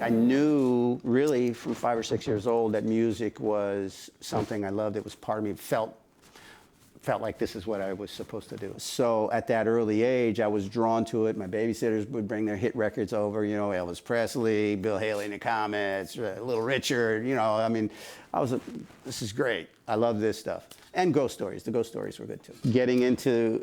I knew really from 5 or 6 years old that music was something I loved. It was part of me. It felt like this is what I was supposed to do. So at that early age, I was drawn to it. My babysitters would bring their hit records over, you know, Elvis Presley, Bill Haley and the Comets, Little Richard, you know, I mean, this is great. I love this stuff. And ghost stories. The ghost stories were good too. Getting into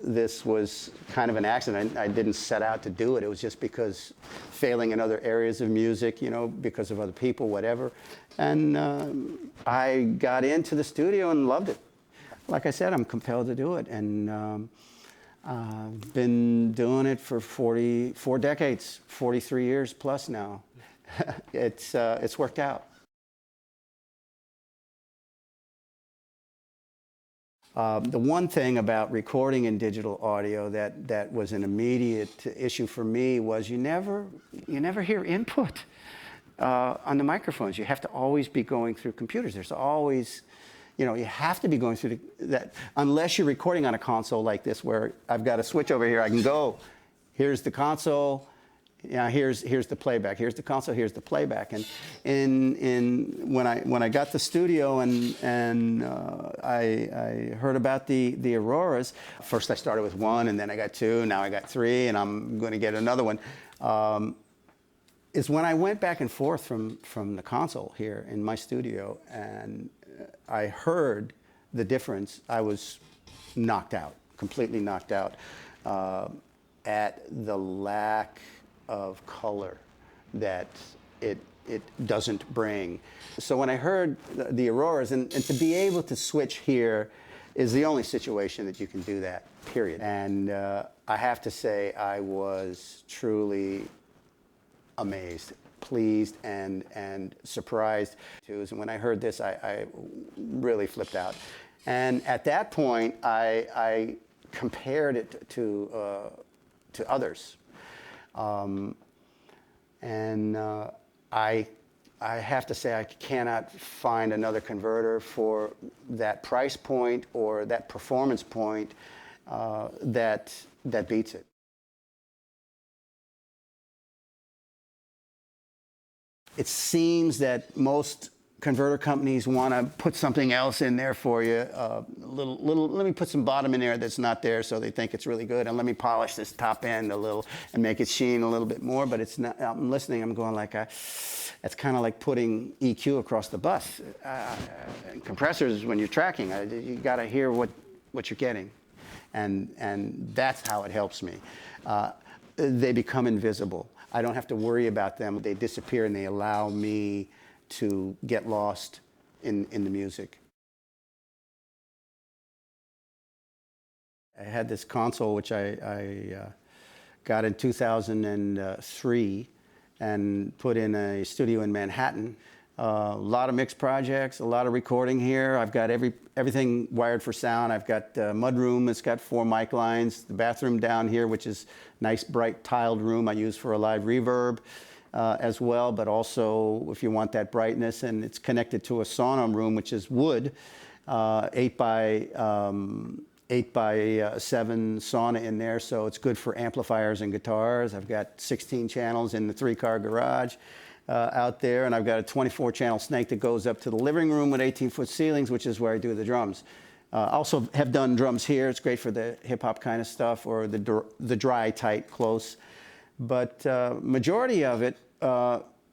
this was kind of an accident. I didn't set out to do it. It was just because failing in other areas of music, you know, because of other people, whatever. And I got into the studio and loved it. Like I said, I'm compelled to do it. And I've been doing it for 4 decades, 43 years plus now. It's worked out. The one thing about recording in digital audio that was an immediate issue for me was you never hear input on the microphones. You have to always be going through computers. There's always, you know, you have to be going through that unless you're recording on a console like this where I've got a switch over here. I can go, here's the console. Yeah, here's the playback. Here's the console. Here's the playback. And when I got the studio and I heard about the Auroras, first I started with 1, and then I got 2, now I got 3, and I'm going to get another one. Is when I went back and forth from the console here in my studio, and I heard the difference. I was knocked out, completely knocked out, at the lack of color that it doesn't bring. So when I heard the Auroras, and to be able to switch here is the only situation that you can do that, period. And I have to say I was truly amazed, pleased, and surprised too. And when I heard this, I really flipped out. And at that point, I compared it to others. I have to say I cannot find another converter for that price point or that performance point that beats it. It seems that most converter companies want to put something else in there for you. Let me put some bottom in there that's not there, so they think it's really good, and let me polish this top end a little and make it sheen a little bit more. But it's not. I'm listening. I'm going like, that's kind of like putting EQ across the bus. Compressors, when you're tracking, you got to hear what you're getting, and that's how it helps me. They become invisible. I don't have to worry about them. They disappear, and they allow me to get lost in the music. I had this console, which I got in 2003 and put in a studio in Manhattan. A lot of mixed projects, a lot of recording here. I've got everything wired for sound. I've got mudroom. It's got 4 mic lines. The bathroom down here, which is nice, bright, tiled room I use for a live reverb. As well, but also if you want that brightness, and it's connected to a sauna room, which is wood, 8 by 7 sauna in there, so it's good for amplifiers and guitars. I've got 16 channels in the 3-car garage out there, and I've got a 24-channel snake that goes up to the living room with 18-foot ceilings, which is where I do the drums. Also have done drums here. It's great for the hip-hop kind of stuff, or the dry, tight, close. But majority of it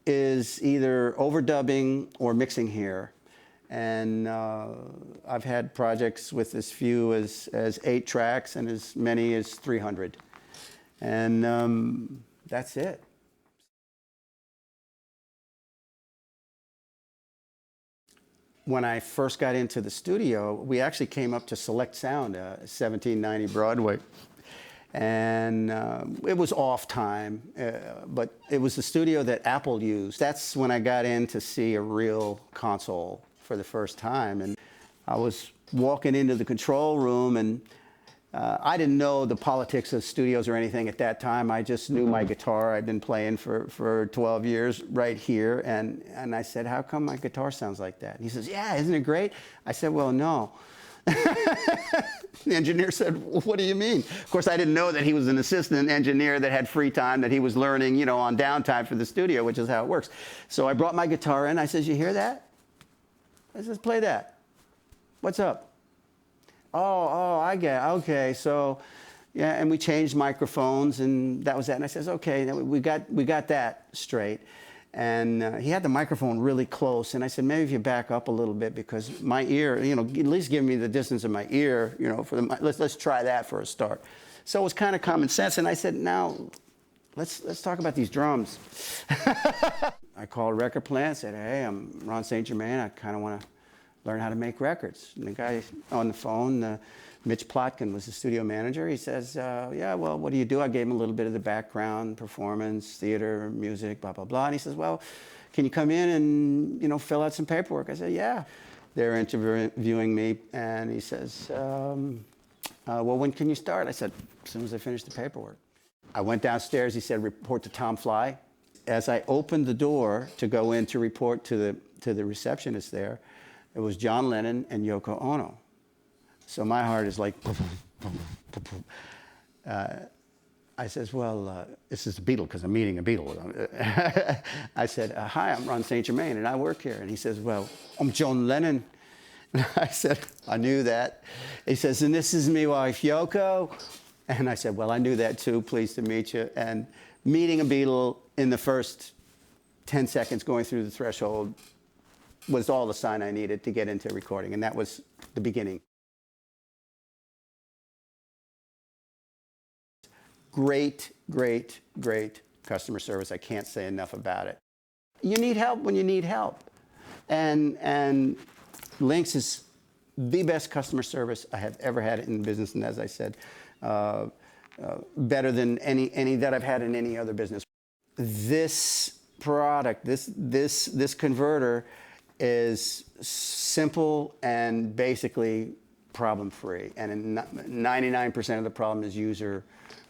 is either overdubbing or mixing here. And I've had projects with as few as 8 tracks and as many as 300. And that's it. When I first got into the studio, we actually came up to Select Sound, 1790 Broadway. And it was off time, but it was the studio that Apple used. That's when I got in to see a real console for the first time. And I was walking into the control room, and I didn't know the politics of studios or anything at that time. I just knew my guitar. I'd been playing for 12 years right here. And I said, how come my guitar sounds like that? And he says, yeah, isn't it great? I said, well, no. The engineer said, well, what do you mean? Of course, I didn't know that he was an assistant engineer that had free time, that he was learning, you know, on downtime for the studio, which is how it works. So I brought my guitar in. I says, you hear that? I says, play that. What's up? Oh, I get it. Okay, so, yeah, and we changed microphones, and that was that. And I says, okay, we got that straight. And he had the microphone really close, and I said, maybe if you back up a little bit, because my ear, you know, at least give me the distance of my ear, you know, for the, let's try that for a start. So it was kind of common sense, and I said, now, let's talk about these drums. I called a record plant, said, hey, I'm Ron Saint Germain, I kind of want to learn how to make records. And the guy on the phone, Mitch Plotkin was the studio manager. He says, yeah, well, what do you do? I gave him a little bit of the background, performance, theater, music, blah, blah, blah. And he says, well, can you come in and, you know, fill out some paperwork? I said, yeah. They're interviewing me, and he says, well, when can you start? I said, as soon as I finish the paperwork. I went downstairs. He said, report to Tom Fly. As I opened the door to go in to report to the receptionist there, it was John Lennon and Yoko Ono. So my heart is like, I says, well, this is a Beatle because I'm meeting a Beatle. I said, hi, I'm Ron Saint Germain and I work here. And he says, well, I'm John Lennon. And I said, I knew that. He says, and this is my wife, Yoko. And I said, well, I knew that too, pleased to meet you. And meeting a Beatle in the first 10 seconds going through the threshold was all the sign I needed to get into recording. And that was the beginning. Great, great, great customer service. I can't say enough about it. You need help when you need help. And Lynx is the best customer service I have ever had in business. And as I said, better than any that I've had in any other business. This product, this converter is simple and basically problem-free. And 99% of the problem is user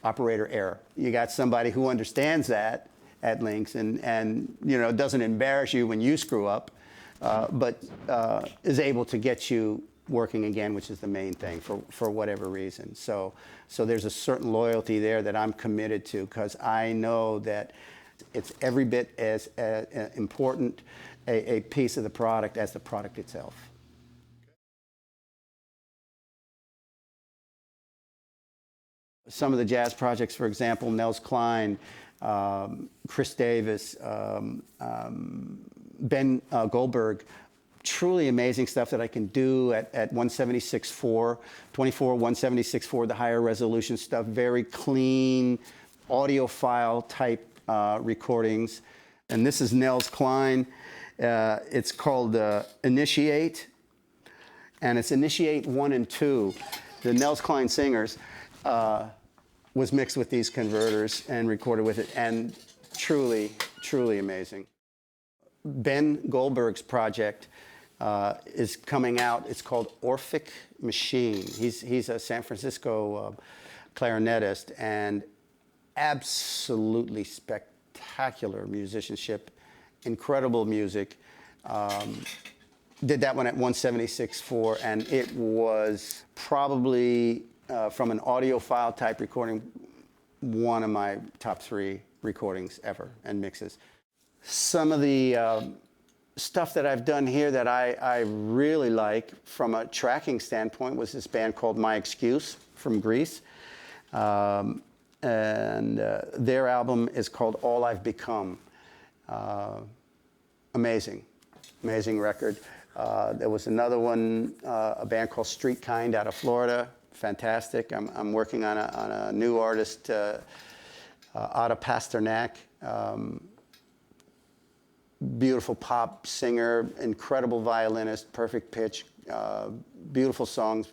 operator error. You got somebody who understands that at Lynx and you know, doesn't embarrass you when you screw up, but is able to get you working again, which is the main thing for whatever reason. So there's a certain loyalty there that I'm committed to, because I know that it's every bit as important a piece of the product as the product itself. Some of the jazz projects, for example, Nels, Cline, Chris Davis, Ben Goldberg, truly amazing stuff that I can do at 176.4, 24, 176.4, the higher resolution stuff, very clean audiophile type recordings. And this is Nels Cline. It's called Initiate, and it's Initiate 1 and 2. The Nels Cline singers was mixed with these converters and recorded with it, and truly, truly amazing. Ben Goldberg's project is coming out. It's called Orphic Machine. He's a San Francisco clarinetist, and absolutely spectacular musicianship, incredible music. Did that one at 176.4, and it was probably, from an audiophile type recording, one of my top 3 recordings ever and mixes. Some of the stuff that I've done here that I really like from a tracking standpoint was this band called My Excuse from Greece. And their album is called All I've Become. Amazing, amazing record. There was another one, a band called Street Kind out of Florida. Fantastic. I'm working on a new artist, Ada Pasternak. Beautiful pop singer, incredible violinist, perfect pitch, beautiful songs.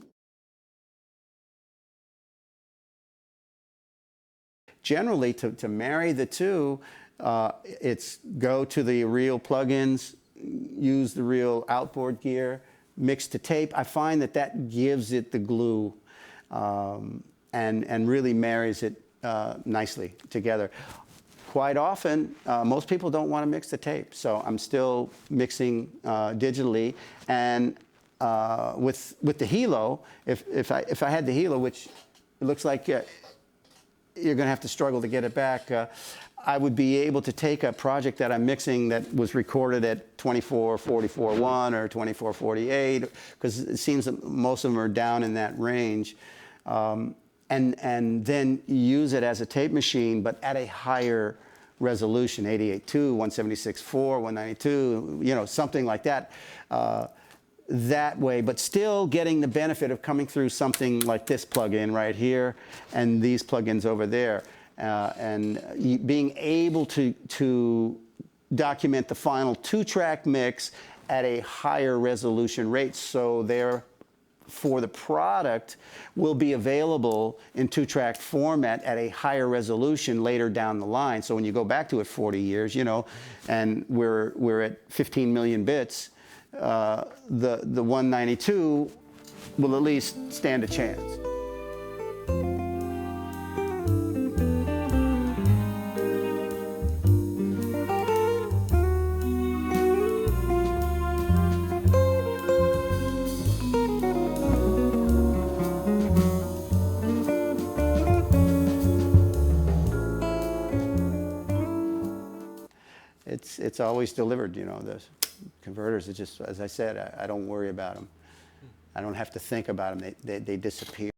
Generally, to marry the two, it's go to the real plugins, use the real outboard gear, mix to tape. I find that gives it the glue and really marries it nicely together. Quite often, most people don't want to mix the tape, so I'm still mixing digitally, and with the Hilo, if I had the Hilo, which it looks like you're going to have to struggle to get it back, I would be able to take a project that I'm mixing that was recorded at 24-44-1 or 24-48, because it seems that most of them are down in that range, and then use it as a tape machine, but at a higher resolution, 88.2, 176.4, 192, you know, something like that. That way, but still getting the benefit of coming through something like this plug-in right here and these plug-ins over there, and being able to document the final 2-track mix at a higher resolution rate, so therefore the product will be available in 2-track format at a higher resolution later down the line. So when you go back to it 40 years, you know, and we're at 15 million bits, the 192 will at least stand a chance. It's always delivered, you know, those converters. It's just, as I said, I don't worry about them. I don't have to think about them. They disappear.